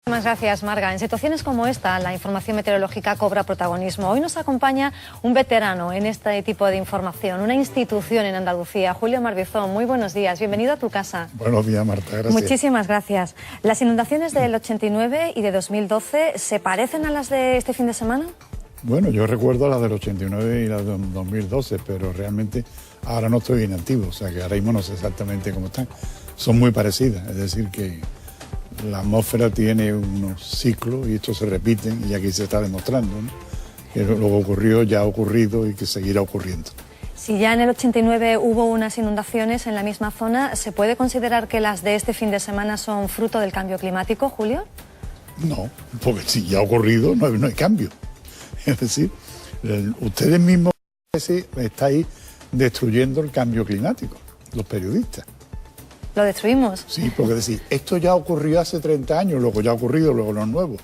Muchas gracias, Marga. En situaciones como esta, la información meteorológica cobra protagonismo. Hoy nos acompaña un veterano en este tipo de información, una institución en Andalucía, Julio Marbizón. Muy buenos días, bienvenido a tu casa. Buenos días, Marta, gracias. Muchísimas gracias. ¿Las inundaciones del 89 y de 2012 se parecen a las de este fin de semana? Bueno, yo recuerdo las del 89 y las del 2012, pero realmente ahora no estoy inactivo, o sea que ahora mismo no sé exactamente cómo están. Son muy parecidas, es decir que la atmósfera tiene unos ciclos y estos se repiten y aquí se está demostrando, ¿no? Que lo que ocurrió ya ha ocurrido y que seguirá ocurriendo. Si ya en el 89 hubo unas inundaciones en la misma zona, ¿se puede considerar que las de este fin de semana son fruto del cambio climático, Julio? No, porque si ya ha ocurrido no hay cambio. Es decir, ustedes mismos estáis destruyendo el cambio climático, los periodistas. ¿Lo destruimos? Sí, porque decir, esto ya ocurrió hace 30 años, luego ya ha ocurrido, luego no es nuevo.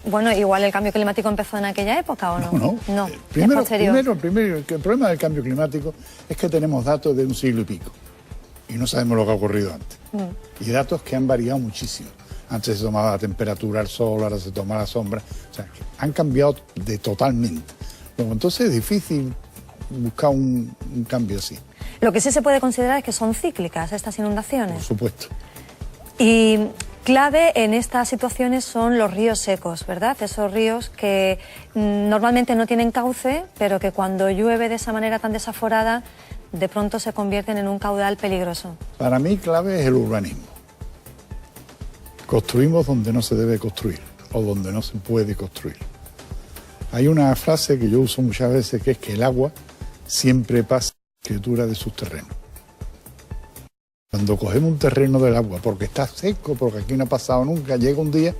Bueno, igual el cambio climático empezó en aquella época, ¿o no? No. Primero, el problema del cambio climático es que tenemos datos de un siglo y pico y no sabemos lo que ha ocurrido antes. Y datos que han variado muchísimo. Antes se tomaba la temperatura al sol, ahora se toma la sombra. O sea, que han cambiado totalmente. Luego, entonces es difícil buscar un cambio así. Lo que sí se puede considerar es que son cíclicas estas inundaciones. Por supuesto. Y clave en estas situaciones son los ríos secos, ¿verdad? Esos ríos que normalmente no tienen cauce, pero que cuando llueve de esa manera tan desaforada, de pronto se convierten en un caudal peligroso. Para mí clave es el urbanismo. Construimos donde no se debe construir o donde no se puede construir. Hay una frase que yo uso muchas veces que es que el agua siempre pasa a la escritura de sus terrenos. Cuando cogemos un terreno del agua porque está seco, porque aquí no ha pasado nunca, llega un día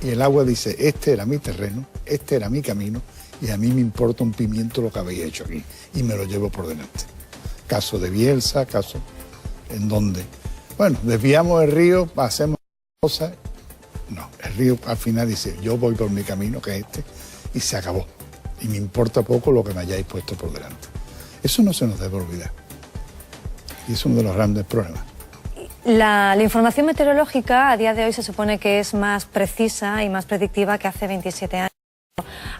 y el agua dice, este era mi terreno, este era mi camino y a mí me importa un pimiento lo que habéis hecho aquí y me lo llevo por delante. Caso de Bielsa, caso en donde, bueno, desviamos el río, hacemos cosas. No, el río al final dice, yo voy por mi camino, que es este, y se acabó. Y me importa poco lo que me hayáis puesto por delante. Eso no se nos debe olvidar. Y es uno de los grandes problemas. La información meteorológica a día de hoy se supone que es más precisa y más predictiva que hace 27 años.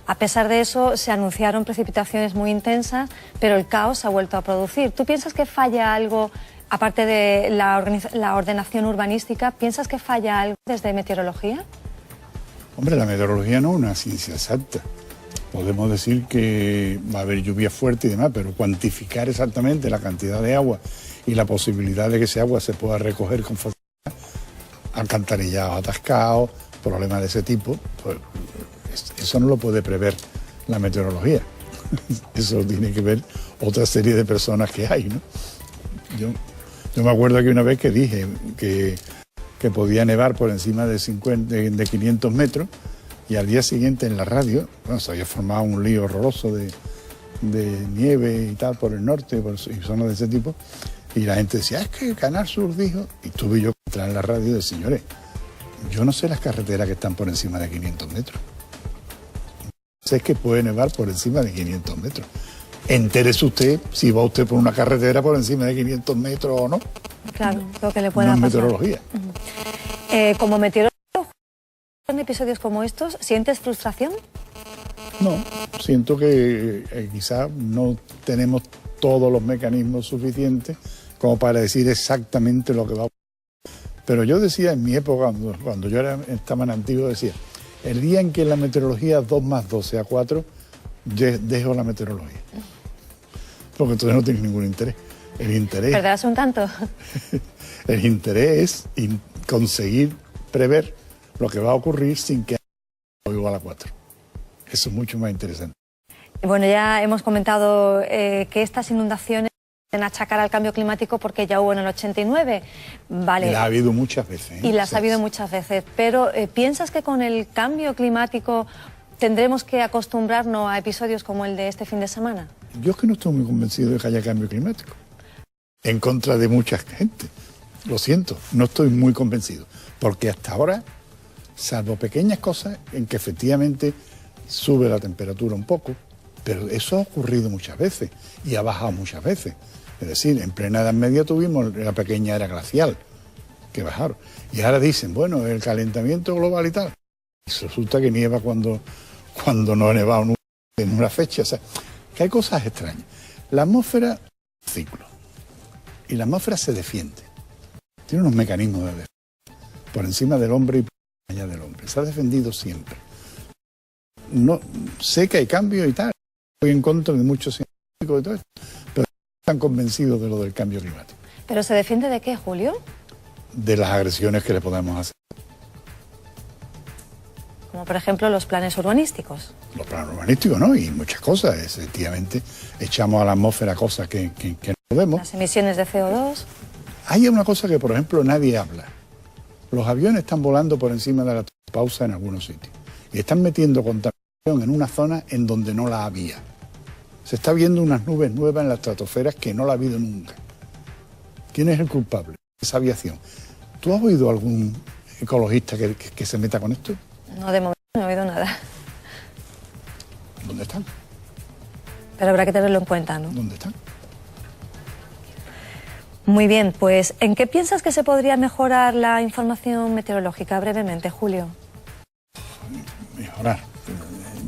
A pesar de eso, se anunciaron precipitaciones muy intensas, pero el caos se ha vuelto a producir. ¿Tú piensas que falla algo, aparte de la ordenación urbanística, piensas que falla algo desde meteorología? Hombre, la meteorología no es una ciencia exacta. Podemos decir que va a haber lluvia fuerte y demás, pero cuantificar exactamente la cantidad de agua y la posibilidad de que ese agua se pueda recoger con facilidad, alcantarillados atascados, problemas de ese tipo, pues eso no lo puede prever la meteorología. Eso tiene que ver otra serie de personas que hay, ¿no? Yo me acuerdo que una vez que dije que podía nevar por encima de 500 metros y al día siguiente en la radio, bueno, se había formado un lío horroroso de nieve y tal por el norte y zonas de ese tipo, y la gente decía, es que Canal Sur dijo, y tuve yo que entrar en la radio y decir, señores, yo no sé las carreteras que están por encima de 500 metros. Sé que puede nevar por encima de 500 metros. Entérese usted si va usted por una carretera por encima de 500 metros o no. Claro, lo que le pueda pasar. Meteorología. Como meteorólogo, en episodios como estos, ¿sientes frustración? No, siento que quizás no tenemos todos los mecanismos suficientes como para decir exactamente lo que va a ocurrir. Pero yo decía en mi época, cuando yo estaba en antiguo, decía, el día en que la meteorología 2 más 2 sea 4, dejo la meteorología. Porque entonces no tiene ningún interés. El interés... ¿Perderás un tanto? El interés es conseguir prever lo que va a ocurrir sin que haya igual a 4. Eso es mucho más interesante. Bueno, ya hemos comentado que estas inundaciones pueden achacar al cambio climático porque ya hubo en el 89. Vale. Y las ha habido muchas veces. Y las ha habido muchas veces. Pero ¿piensas que con el cambio climático tendremos que acostumbrarnos a episodios como el de este fin de semana? Yo es que no estoy muy convencido de que haya cambio climático. En contra de mucha gente. Lo siento, no estoy muy convencido. Porque hasta ahora, salvo pequeñas cosas en que efectivamente sube la temperatura un poco, pero eso ha ocurrido muchas veces y ha bajado muchas veces. Es decir, en plena Edad Media tuvimos la pequeña era glacial, que bajaron. Y ahora dicen, bueno, el calentamiento global y tal. Y resulta que nieva cuando no ha nevado nunca en una fecha. O sea, que hay cosas extrañas. La atmósfera es un ciclo. Y la atmósfera se defiende. Tiene unos mecanismos de defensa. Por encima del hombre y por allá del hombre. Se ha defendido siempre. No, sé que hay cambios y tal. Estoy en contra de muchos científicos y todo esto. Pero no están convencidos de lo del cambio climático. ¿Pero se defiende de qué, Julio? De las agresiones que le podemos hacer. Como por ejemplo los planes urbanísticos. Los planes urbanísticos, ¿no? Y muchas cosas. Efectivamente, echamos a la atmósfera cosas que no podemos. Las emisiones de CO2. Hay una cosa que, por ejemplo, nadie habla. Los aviones están volando por encima de la pausa en algunos sitios. Y están metiendo contaminación en una zona en donde no la había. Se está viendo unas nubes nuevas en la estratosfera que no la ha habido nunca. ¿Quién es el culpable? Esa aviación. ¿Tú has oído algún ecologista que se meta con esto? No, de momento no he oído nada. ¿Dónde están? Pero habrá que tenerlo en cuenta, ¿no? ¿Dónde están? Muy bien, pues ¿en qué piensas que se podría mejorar la información meteorológica brevemente, Julio?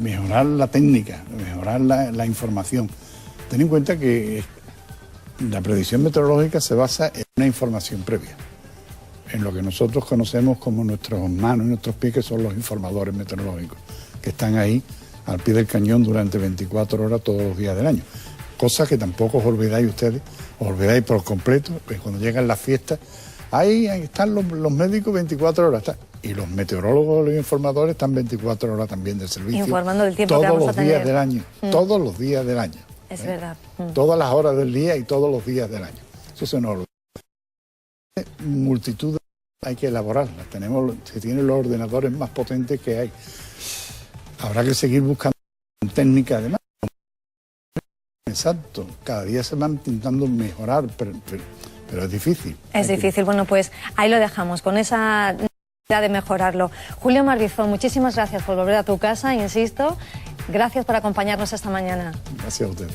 Mejorar la técnica, mejorar la información. Ten en cuenta que la predicción meteorológica se basa en una información previa, en lo que nosotros conocemos como nuestras manos y nuestros pies, que son los informadores meteorológicos, que están ahí al pie del cañón durante 24 horas todos los días del año. Cosa que tampoco os olvidáis ustedes, os olvidáis por completo, que cuando llegan las fiestas, ahí están los médicos 24 horas, y los meteorólogos, los informadores están 24 horas también del servicio. Informando del tiempo que vamos a tener. Todos los días del año, todos los días del año. Es verdad. Todas las horas del día y todos los días del año. Eso se nos olvida. Multitud hay que elaborarlas. Se tienen los ordenadores más potentes que hay. Habrá que seguir buscando técnicas además. Exacto. Cada día se van intentando mejorar, pero es difícil. Es difícil. Bueno, pues ahí lo dejamos, con esa necesidad de mejorarlo. Julio Marbizón, muchísimas gracias por volver a tu casa, insisto. Gracias por acompañarnos esta mañana. Gracias a usted.